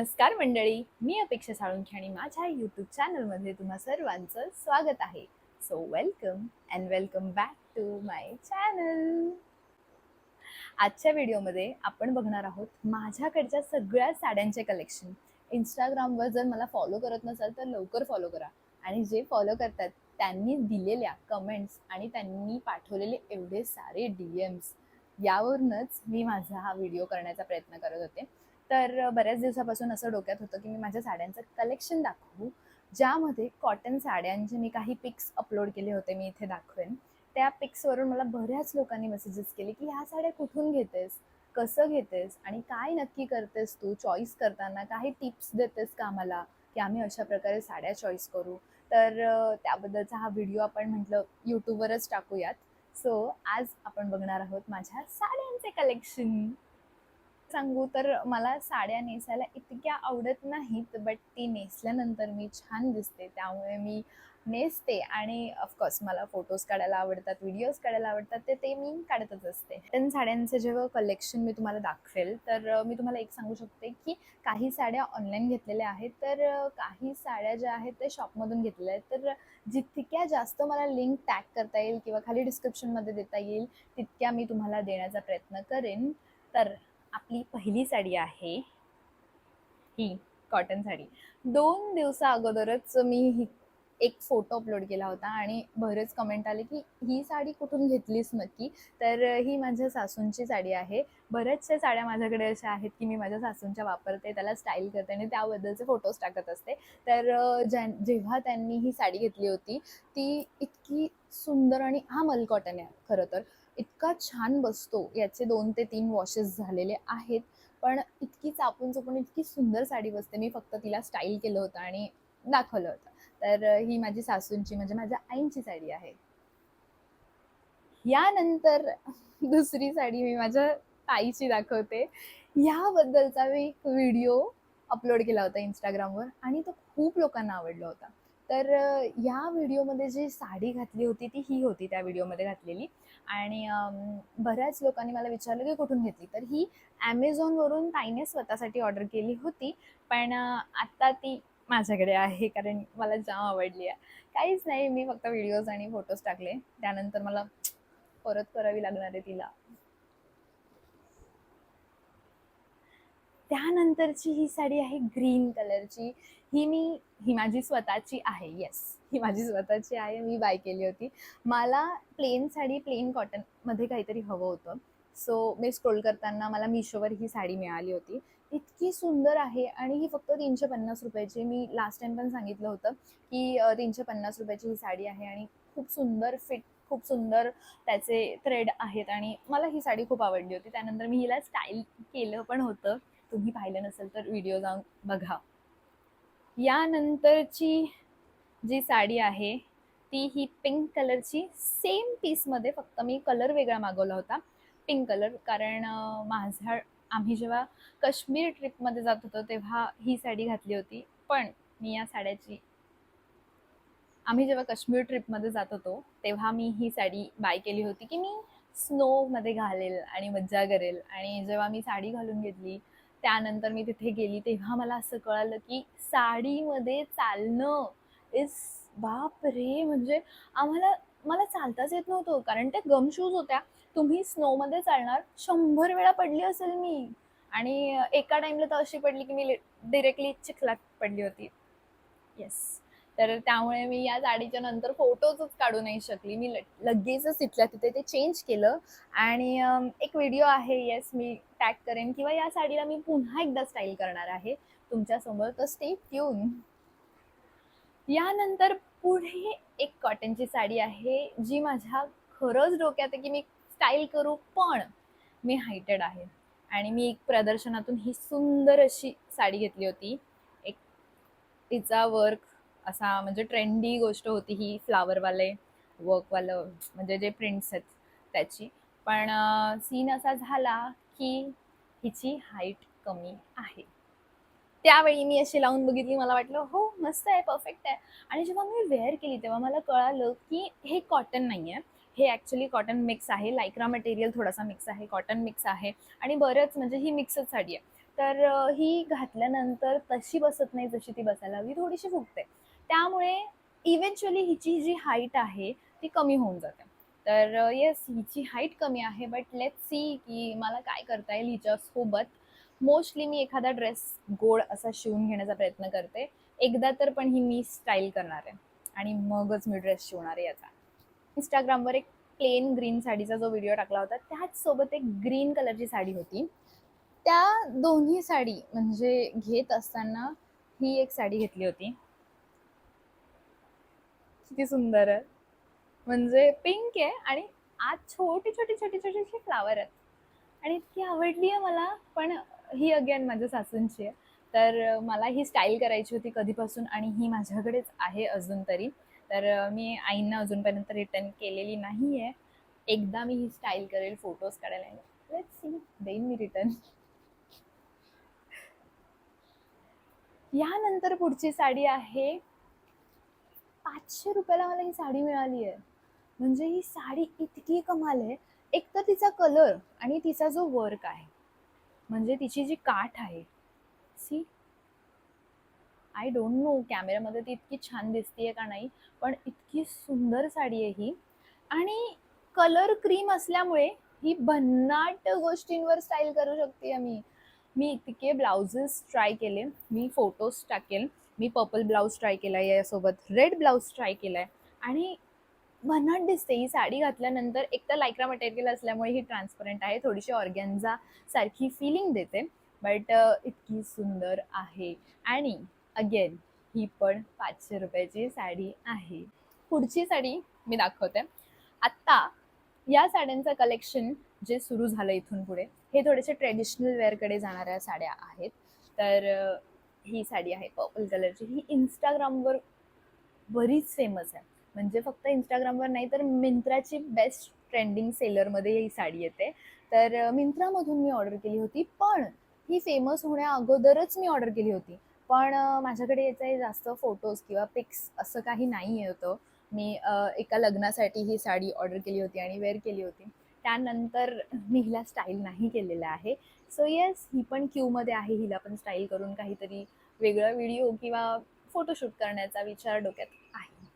नमस्कार मंडळी, मी अपेक्षा साळुंखे आणि माझ्या यूट्यूब चॅनलमध्ये तुम्हा सर्वांचं स्वागत आहे. So welcome and welcome back to my channel. आजच्या व्हिडिओमध्ये आपण बघणार आहोत माझ्याकडच्या सगळ्या साड्यांचे कलेक्शन. इंस्टाग्रामवर जर मला फॉलो करत नसाल तर लवकर फॉलो करा, आणि जे फॉलो करतात त्यांनी दिलेल्या कमेंट्स आणि त्यांनी पाठवलेले एवढे सारे DMs यावरूनच मी माझा हा व्हिडिओ करण्याचा प्रयत्न करत होते. तर बऱ्याच दिवसापासून असं डोक्यात होतं की मी माझ्या साड्यांचं कलेक्शन दाखवू, ज्यामध्ये कॉटन साड्यांचे मी काही पिक्स अपलोड केले होते, मी इथे दाखवेन. त्या पिक्सवरून मला बऱ्याच लोकांनी मेसेजेस केले की ह्या साड्या कुठून घेतेस, कसं घेतेस आणि काय नक्की करतेस तू चॉईस करताना, काही टिप्स देतेस का आम्हाला की आम्ही अशा प्रकारे साड्या चॉईस करू. तर त्याबद्दलचा हा व्हिडिओ आपण म्हटलं यूट्यूबवरच टाकूयात. सो आज आपण बघणार आहोत माझ्या साड्यांचे कलेक्शन. सांगू तर मला साड्या नेसायला इतक्या आवडत नाहीत, बट ती नेसल्यानंतर मी छान दिसते त्यामुळे मी नेसते. आणि ऑफकोर्स मला फोटोज काढायला आवडतात, व्हिडिओज काढायला आवडतात, ते मी काढतच असते. पण साड्यांचं जेव्हा कलेक्शन मी तुम्हाला दाखवेल तर मी तुम्हाला एक सांगू शकते की काही साड्या ऑनलाईन घेतलेल्या आहेत, तर काही साड्या ज्या आहेत ते शॉपमधून घेतलेल्या आहेत. तर जितक्या जास्त मला लिंक टॅग करता येईल किंवा खाली डिस्क्रिप्शनमध्ये देता येईल तितक्या मी तुम्हाला देण्याचा प्रयत्न करेन. तर आपली पहिली साडी आहे ही कॉटन साडी. 2 दिवसा अगोदरच मी एक फोटो अपलोड केला होता आणि बरेच कमेंट आले की ही साडी कुठून घेतलीस नक्की. तर ही माझ्या सासूंची साडी आहे. बऱ्याचशा साड्या माझ्याकडे अशा आहेत की मी माझ्या सासूंच्या वापरते, त्याला स्टाईल करते आणि त्याबद्दलचे फोटोज टाकत असते. तर जेव्हा त्यांनी ही साडी घेतली होती ती इतकी सुंदर, आणि हा मल कॉटन आहे खरं तर, इतका छान बसतो. याचे 2 ते 3 वॉशेस झालेले आहेत, पण इतकी चापून चोपून इतकी सुंदर साडी बसते. मी फक्त तिला स्टाईल केलं होतं आणि दाखवलं होतं. तर ही माझी सासूंची म्हणजे माझ्या आईंची साडी आहे. यानंतर दुसरी साडी मी माझ्या ताईची दाखवते. ह्याबद्दलचा मी एक व्हिडिओ अपलोड केला होता इंस्टाग्रामवर आणि तो खूप लोकांना आवडला होता. तर या व्हिडिओमध्ये जी साडी घातली होती ती ही होती त्या व्हिडिओमध्ये घातलेली. आणि बऱ्याच लोकांनी मला विचारलं की कुठून घेतली. तर ही ॲमेझॉनवरून ताईने स्वतःसाठी ऑर्डर केली होती, पण आत्ता ती माझ्याकडे आहे कारण मला जाम आवडली आहे. काहीच नाही, मी फक्त व्हिडिओज आणि फोटोज टाकले, त्यानंतर मला परत करावी लागणार आहे तिला. त्यानंतरची ही साडी आहे ग्रीन कलरची. ही माझी स्वतःची आहे. येस, ही माझी स्वतःची आहे. मी बाय केली होती. मला प्लेन साडी, प्लेन कॉटनमध्ये काहीतरी हवं होतं. सो मी स्क्रोल करताना मला मिशोवर ही साडी मिळाली होती. इतकी सुंदर आहे आणि ही फक्त 350 रुपयाची. मी लास्ट टाइम पण सांगितलं होतं की 350 रुपयाची ही साडी आहे आणि खूप सुंदर फिट, खूप सुंदर त्याचे थ्रेड आहेत आणि मला ही साडी खूप आवडली होती. त्यानंतर मी हिला स्टाईल केलं पण होतं. तुम्ही पाहिलं नसेल तर व्हिडिओ जाऊन बघा. यानंतरची जी साडी आहे ती ही पिंक कलरची, सेम पीसमध्ये, फक्त मी कलर वेगळा मागवला होता, पिंक कलर. कारण आम्ही जेव्हा काश्मीर ट्रिपमध्ये जात होतो तेव्हा ही साडी घातली होती. पण मी या साड्याची आम्ही जेव्हा काश्मीर ट्रिपमध्ये जात होतो तेव्हा मी ही साडी बाय केली होती की मी स्नोमध्ये घालेल आणि मज्जा करेल. आणि जेव्हा मी साडी घालून घेतली त्यानंतर मी तिथे गेली तेव्हा मला असं कळालं की साडीमध्ये चालणं इज, बाप रे, म्हणजे मला चालताच येत नव्हतं कारण त्या गम शूज होत्या. तुम्ही स्नोमध्ये चालणार, 100 वेळा पडली असेल मी. आणि एका टाइमला तर अशी पडली की मी डिरेक्टली चिखलात पडली होती. येस. तर त्यामुळे मी या साडीच्या नंतर फोटोजच काढू नाही शकली. मी लगेचच तिथल्या तिथे ते चेंज केलं. आणि एक व्हिडिओ आहे, येस, मी टॅग करेन किंवा या साडीला मी पुन्हा एकदा स्टाईल करणार आहे तुमच्यासमोर, तर स्टे ट्यून. यानंतर पुढे एक कॉटनची साडी आहे जी माझ्या खरंच डोक्यात आहे की मी स्टाईल करू, पण मी हायटेड आहे आणि मी एक प्रदर्शनातून ही सुंदर अशी साडी घेतली होती. एक तिचा वर्क असा म्हणजे ट्रेंडी गोष्ट होती ही, फ्लावरवाले वर्कवालं म्हणजे जे प्रिंट्स आहेत त्याची. पण सीन असा झाला की हिची हाईट कमी आहे. त्यावेळी मी अशी लावून बघितली, मला वाटलं हो मस्त आहे, परफेक्ट आहे. आणि जेव्हा मी वेअर केली तेव्हा मला कळालं की हे कॉटन नाही आहे, हे ॲक्च्युली कॉटन मिक्स आहे. लायक्रा मटेरियल थोडासा मिक्स आहे, कॉटन मिक्स आहे आणि बरंच म्हणजे ही मिक्सच साडी आहे. तर ही घातल्यानंतर तशी बसत नाही जशी ती बसायला हवी, थोडीशी फुगते. त्यामुळे इव्हेंच्युअली हिची जी हाईट आहे ती कमी होऊन जाते. तर येस, हिची हाईट कमी आहे, बट लेट्स सी की मला काय करता येईल हिच्यासोबत. मोस्टली मी एखादा ड्रेस गोड असा शिवून घेण्याचा प्रयत्न करते. एकदा तर पण ही मी स्टाईल करणार आहे आणि मगच मी ड्रेस शिवणार आहे याचा. इंस्टाग्रामवर एक प्लेन ग्रीन साडीचा जो व्हिडिओ टाकला होता, त्याच सोबत एक ग्रीन कलरची साडी होती. त्या दोन्ही साडी म्हणजे घेत असताना ही एक साडी घेतली होती. किती सुंदर आहे, म्हणजे पिंक आहे आणि आज छोटी छोटी छोटी छोटीशी फ्लावर आहेत आणि इतकी आवडली आहे मला. पण ही अगेन माझ्या सासूंची आहे, तर मला ही स्टाईल करायची होती कधीपासून आणि ही माझ्याकडेच आहे अजून तरी. तर मी आईंना अजूनपर्यंत रिटर्न केलेली नाही आहे. एकदा मी ही स्टाईल करेल, फोटोज काढायला, लेट्स सी, देईन मी रिटर्न. यानंतर पुढची साडी आहे. 500 रुपयाला मला ही साडी मिळाली आहे. म्हणजे ही साडी इतकी कमाल आहे. एक तर तिचा कलर आणि तिचा जो वर्क आहे, म्हणजे तिची जी काठ आहे, सी, आय डोंट नो कॅमेऱ्यामध्ये ती इतकी छान दिसतीये का नाही, पण इतकी सुंदर साडी आहे ही. आणि कलर क्रीम असल्यामुळे ही भन्नाट गोष्टींवर स्टाईल करू शकते मी. मी इतके ब्लाउजेस ट्राय केले, मी फोटोज टाकेल. मी पर्पल ब्लाऊज ट्राय केला आहे, यासोबत रेड ब्लाऊज ट्राय केला आहे आणि भन्नाट दिसते ही साडी घातल्यानंतर. एक तर लायक्रा मटेरियल असल्यामुळे ही ट्रान्सपरंट आहे, थोडीशी ऑर्गॅन्झा सारखी फिलिंग देते, बट इतकी सुंदर आहे. आणि अगेन ही पण 500 रुपयाची साडी आहे. पुढची साडी मी दाखवते. आत्ता या साड्यांचं कलेक्शन जे सुरू झालं इथून पुढे, हे थोडेसे ट्रेडिशनल वेअरकडे जाणाऱ्या साड्या आहेत. तर ही साडी आहे पर्पल कलरची. ही इंस्टाग्रामवर बरीच फेमस आहे, म्हणजे फक्त इंस्टाग्रामवर नाही तर मिंत्राची बेस्ट ट्रेंडिंग सेलरमध्ये ही साडी येते. तर मिंत्रामधून मी ऑर्डर केली होती, पण ही फेमस होण्या अगोदरच मी ऑर्डर केली होती. पण माझ्याकडे याचे जास्त फोटोज किंवा पिक्स असं काही नाही होतं. मी एका लग्नासाठी ही साडी ऑर्डर केली होती आणि वेअर केली होती. त्यानंतर मी हिला स्टाईल नाही केलेलं आहे. सो येस, ही पण क्यूमध्ये आहे. हिला पण स्टाईल करून काहीतरी वेगळा व्हिडिओ किंवा फोटोशूट करण्याचा विचार डोक्यात आहे.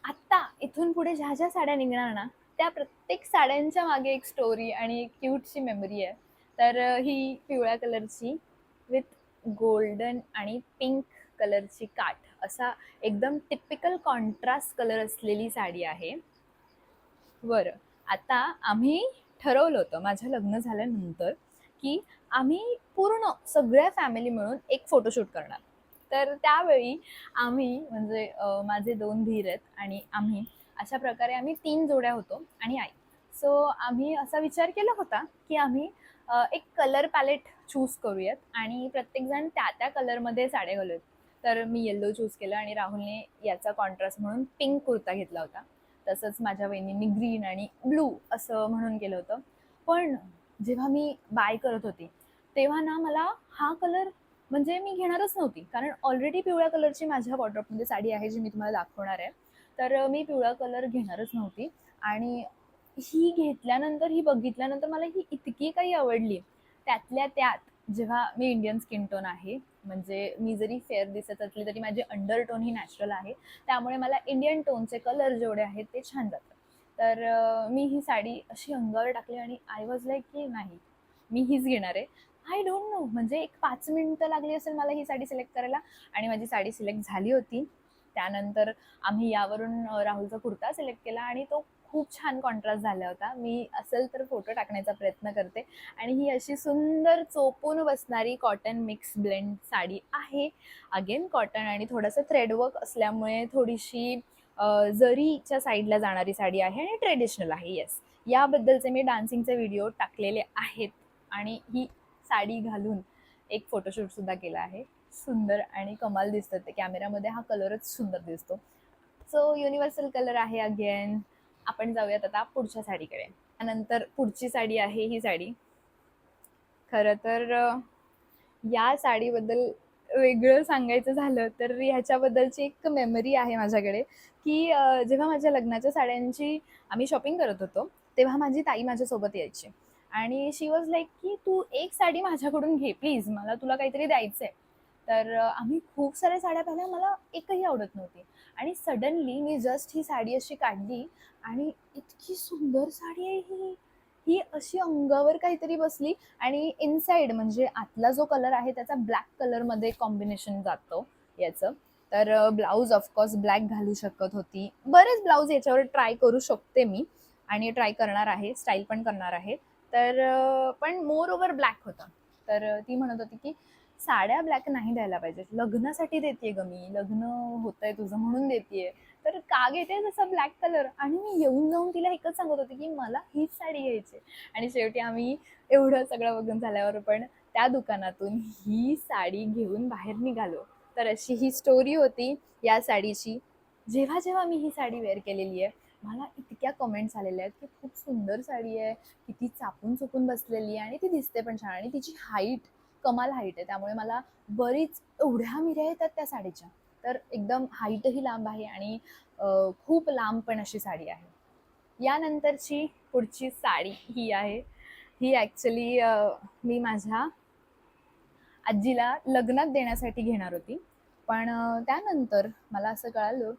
आत्ता इथून पुढे ज्या ज्या साड्या निघणार ना, त्या प्रत्येक साड्यांच्या मागे एक स्टोरी आणि एक क्यूटची मेमरी आहे. तर ही पिवळ्या कलरची विथ गोल्डन आणि पिंक कलरची काठ, असा एकदम टिपिकल कॉन्ट्रास्ट कलर असलेली साडी आहे. बरं, आता आम्ही ठरवलं होतं माझं लग्न झाल्यानंतर की आम्ही पूर्ण सगळ्या फॅमिली मिळून एक फोटोशूट करणार. तर त्यावेळी आम्ही म्हणजे माझे 2 धीर आहेत आणि आम्ही अशा प्रकारे आम्ही 3 जोड्या होतो आणि आई. सो आम्ही असा विचार केला होता की आम्ही एक कलर पॅलेट चूज करूयात आणि प्रत्येकजण त्या त्या कलरमध्ये साड्या घालूयात. तर मी येल्लो चूज केलं आणि राहुलने याचा कॉन्ट्रास्ट म्हणून पिंक कुर्ता घेतला होता. तसंच माझ्या वहिनींनी ग्रीन आणि ब्लू असं म्हणून केलं होतं. पण जेव्हा मी बाय करत होती, तेव्हा ना मला हा कलर म्हणजे मी घेणारच नव्हती, कारण ऑलरेडी पिवळ्या कलरची माझ्या वॉर्डरोबमध्ये साडी आहे जी मी तुम्हाला दाखवणार आहे. तर मी पिवळा कलर घेणारच नव्हती आणि ही घेतल्यानंतर, ही बघितल्यानंतर मला ही इतकी काही आवडली. त्यातल्या त्यात जेव्हा मी इंडियन स्किन टोन आहे, म्हणजे मी जरी फेअर दिसत असली तरी माझी अंडरटोन ही नॅचरल आहे, त्यामुळे मला इंडियन टोनचे कलर जेवढे आहेत ते छान जातात. तर मी ही साडी अशी अंगावर टाकली आणि आय वॉज लाईक की नाही, मी हीच घेणार आहे. आय डोंट नो, म्हणजे एक 5 मिनिटं लागली असेल मला ही साडी सिलेक्ट करायला आणि माझी साडी सिलेक्ट झाली होती. त्यानंतर आम्ही यावरून राहुलचा कुर्ता सिलेक्ट केला आणि तो खूप छान कॉन्ट्रास्ट झाला होता. मी असेल तर फोटो टाकण्याचा प्रयत्न करते. आणि ही अशी सुंदर चोपून बसणारी कॉटन मिक्स ब्लेंड साडी आहे. अगेन कॉटन आणि थोडंसं थ्रेडवर्क असल्यामुळे थोडीशी जरीच्या साईडला जाणारी साडी आहे आणि ट्रेडिशनल आहे. येस, याबद्दलचे मी डान्सिंगचे व्हिडिओ टाकलेले आहेत आणि ही साडी घालून एक फोटोशूटसुद्धा केला आहे. सुंदर आणि कमाल दिसतं ते कॅमेऱ्यामध्ये, हा कलरच सुंदर दिसतो. सो युनिव्हर्सल कलर आहे अगेन. आपण जाऊयात आता पुढच्या साडीकडे. त्यानंतर पुढची साडी आहे ही साडी. खरं तर या साडीबद्दल वेगळं सांगायचं झालं तर ह्याच्याबद्दलची एक मेमरी आहे माझ्याकडे, की जेव्हा माझ्या लग्नाच्या साड्यांची आम्ही शॉपिंग करत होतो, तेव्हा माझी ताई माझ्यासोबत यायची आणि शी वॉज लाईक की तू एक साडी माझ्याकडून घे प्लीज, मला तुला काहीतरी द्यायचं आहे. तर आम्ही खूप साऱ्या साड्या पाहिल्या, मला एकही आवडत नव्हती. आणि सडनली मी जस्ट ही साडी अशी काढली आणि इतकी सुंदर साडी आहे ही. ही अशी अंगावर काहीतरी बसली आणि इनसाइड म्हणजे आतला जो कलर आहे त्याचा ब्लॅक कलरमध्ये कॉम्बिनेशन जातं याचं. तर ब्लाऊज ऑफकोर्स ब्लॅक घालू शकत होती. बरेच ब्लाऊज याच्यावर ट्राय करू शकते मी आणि ट्राय करणार आहे, स्टाईल पण करणार आहे. तर पण मोर ओव्हर ब्लॅक होतं. तर ती म्हणत होती की साड्या ब्लॅक नाही द्यायला पाहिजे, लग्नासाठी देते ग मी, लग्न होतंय तुझं म्हणून देते, तर का घेते तसं ब्लॅक कलर. आणि मी येऊन जाऊन तिला एकच सांगत होते की मला हीच साडी घ्यायची. आणि शेवटी आम्ही एवढं सगळं बघून झाल्यावर पण त्या दुकानातून ही साडी घेऊन बाहेर निघालो. तर अशी ही स्टोरी होती या साडीची. जेव्हा जेव्हा मी ही साडी वेअर केलेली आहे, मला इतक्या कमेंट्स आलेल्या आहेत की खूप सुंदर साडी आहे, किती चापून चुकून बसलेली आहे आणि ती दिसते पण छान आणि तिची हाईट कमाल हाईट आहे. त्यामुळे मला बरीच एवढ्या मिऱ्या येतात त्या साडीच्या. तर एकदम हाईटही लांब आहे आणि खूप लांब पण अशी साडी आहे. यानंतरची पुढची साडी ही आहे. ही ॲक्च्युली मी माझ्या आजीला लग्नात देण्यासाठी घेणार होती. पण त्यानंतर मला असं कळालं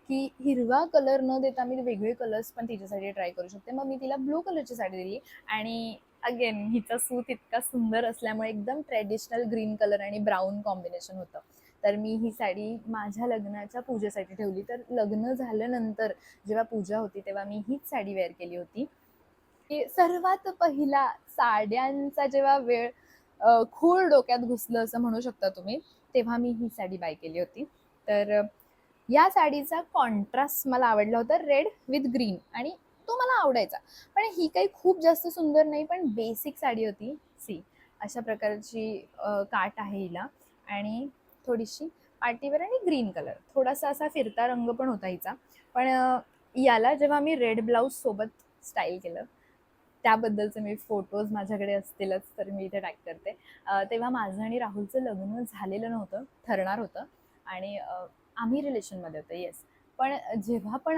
की हिरवा कलर न देता मी वेगळे कलर्स पण तिच्यासाठी ट्राय करू शकते. मग मी तिला ब्लू कलरची साडी दिली आणि अगेन हिचा सूत इतका सुंदर असल्यामुळे एकदम ट्रेडिशनल ग्रीन कलर आणि ब्राऊन कॉम्बिनेशन होतं. तर मी ही साडी माझ्या लग्नाच्या पूजेसाठी ठेवली. तर लग्न झाल्यानंतर जेव्हा पूजा होती तेव्हा मी हीच साडी वेअर केली होती. की सर्वात पहिला साड्यांचा जेव्हा वेळ खूळ डोक्यात घुसलं असं म्हणू शकता तुम्ही, तेव्हा मी ही साडी बाय केली होती. तर या साडीचा कॉन्ट्रास्ट मला आवडला होता, रेड विथ ग्रीन, आणि तो मला आवडायचा. पण ही काही खूप जास्त सुंदर नाही, पण बेसिक साडी होती. सी अशा प्रकारची काठ आहे हिला आणि थोडीशी पार्टीवर आणि ग्रीन कलर, थोडासा असा फिरता रंग पण होता हिचा. पण याला जेव्हा मी रेड ब्लाऊज सोबत स्टाईल केलं, त्याबद्दलचे मी फोटोज माझ्याकडे असतीलच तर मी इथे टॅग करते. तेव्हा माझं आणि राहुलचं लग्न झालेलं नव्हतं, ठरणार होतं आणि आम्ही रिलेशनमध्ये होतो, येस. पण जेव्हा पण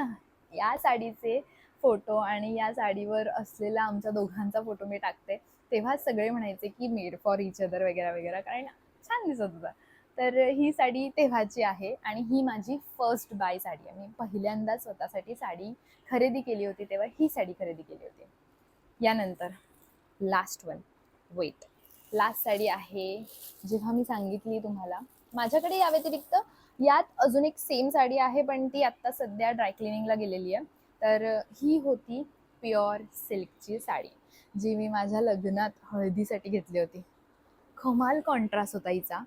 या साडीचे फोटो आणि या साडीवर असलेला आमच्या दोघांचा फोटो मी टाकते, तेव्हा सगळे म्हणायचे की मेड फॉर इच अदर वगैरे वगैरे, कारण छान दिसत होता. तर ही साडी तेव्हाची आहे आणि ही माझी फर्स्ट बाय साडी आहे. मी पहिल्यांदा स्वतःसाठी साडी खरेदी केली होती तेव्हा ही साडी खरेदी केली होती. यानंतर last one, wait, last sari आहे. जेव्हा मी सांगितली तुम्हाला, माझ्याकडे या व्यतिरिक्त यात अजून एक सेम साडी आहे, पण ती आत्ता सध्या ड्रायक्लिनिंगला गेलेली आहे. तर ही होती प्युअर सिल्कची साडी, जी मी माझ्या लग्नात हळदीसाठी घेतली होती. कमाल कॉन्ट्रास्ट होता हिचा.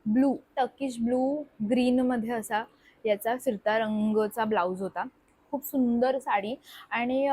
ब्लू, टर्किश ब्लू ग्रीनमध्ये असा याचा फिरता रंगचा ब्लाऊज होता. खूप सुंदर साडी आणि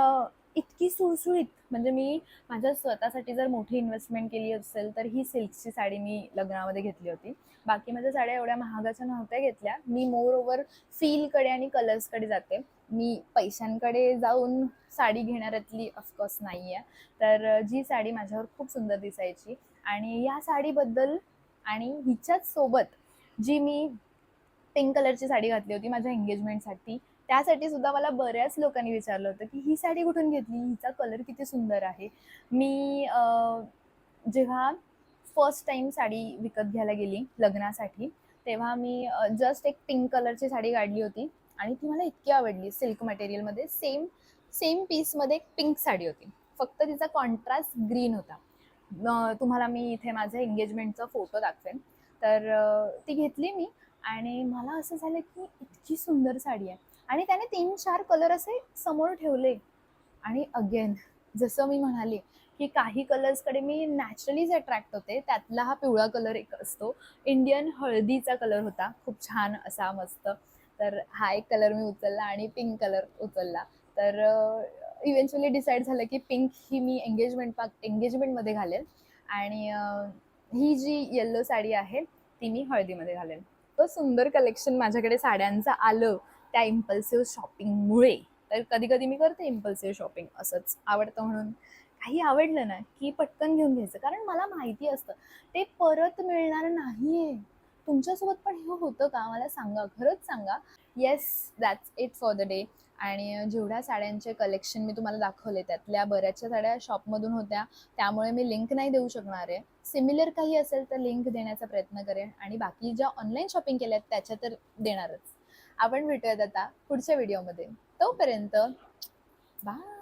इतकी सुळसुळीत, म्हणजे मी माझ्या स्वतःसाठी जर मोठी इन्व्हेस्टमेंट केली असेल तर ही सिल्कची साडी मी लग्नामध्ये घेतली होती. बाकी माझ्या साड्या एवढ्या महागाच्या नव्हत्या घेतल्या. मी मोर ओव्हर फीलकडे आणि कलर्सकडे जाते. मी पैशांकडे जाऊन साडी घेणाऱ्यातली ऑफकोर्स नाही आहे. तर जी साडी माझ्यावर खूप सुंदर दिसायची आणि या साडीबद्दल आणि हिच्याच सोबत जी मी पिंक कलरची साडी घातली होती माझ्या एंगेजमेंटसाठी, त्यासाठी सुद्धा मला बऱ्याच लोकांनी विचारलं होतं की ही साडी कुठून घेतली, हिचा कलर किती सुंदर आहे. मी जेव्हा फर्स्ट टाइम साडी विकत घ्यायला गेली लग्नासाठी, तेव्हा मी जस्ट एक पिंक कलरची साडी काढली होती आणि ती मला इतकी आवडली. सिल्क मटेरियलमध्ये सेम सेम पीसमध्ये एक पिंक साडी होती, फक्त तिचा कॉन्ट्रास्ट ग्रीन होता. तुम्हाला मी इथे माझ्या एंगेजमेंटचा फोटो दाखवेन. तर ती घेतली मी आणि मला असं झालं की इतकी सुंदर साडी आहे आणि त्याने 3-4 कलर असे समोर ठेवले आणि अगेन जसं मी म्हणाले की काही कलर्सकडे मी नॅचरलीच अट्रॅक्ट होते. त्यातला हा पिवळा कलर एक असतो, इंडियन हळदीचा कलर होता, खूप छान असा मस्त. तर हा एक कलर मी उचलला आणि पिंक कलर उचलला. तर इव्हेंच्युअली डिसाईड झालं की पिंक ही मी एंगेजमेंटमध्ये घालेल आणि ही जी येल्लो साडी आहे ती मी हळदीमध्ये घालेन. तो सुंदर कलेक्शन माझ्याकडे साड्यांचं आलं त्या इम्पल्सिव्ह शॉपिंगमुळे. तर कधी कधी मी करते इम्पल्सिव्ह शॉपिंग, असंच आवडतं म्हणून. काही आवडलं ना की पटकन घेऊन घ्यायचं, कारण मला माहिती असतं ते परत मिळणार नाहीये. तुमच्यासोबत पण हे होतं का मला सांगा, खरंच सांगा. Yes, that's it for the day. आणि जेवढ्या साड्यांचे कलेक्शन मी तुम्हाला दाखवले त्यातल्या बऱ्याचशा साड्या शॉपमधून होत्या, त्यामुळे मी लिंक नाही देऊ शकणार आहे. सिमिलर काही असेल तर लिंक देण्याचा प्रयत्न करेन आणि बाकी ज्या ऑनलाईन शॉपिंग केल्यात त्याच्या तर देणारच. आपण भेटूयात आता पुढच्या व्हिडिओमध्ये. तोपर्यंत बाय.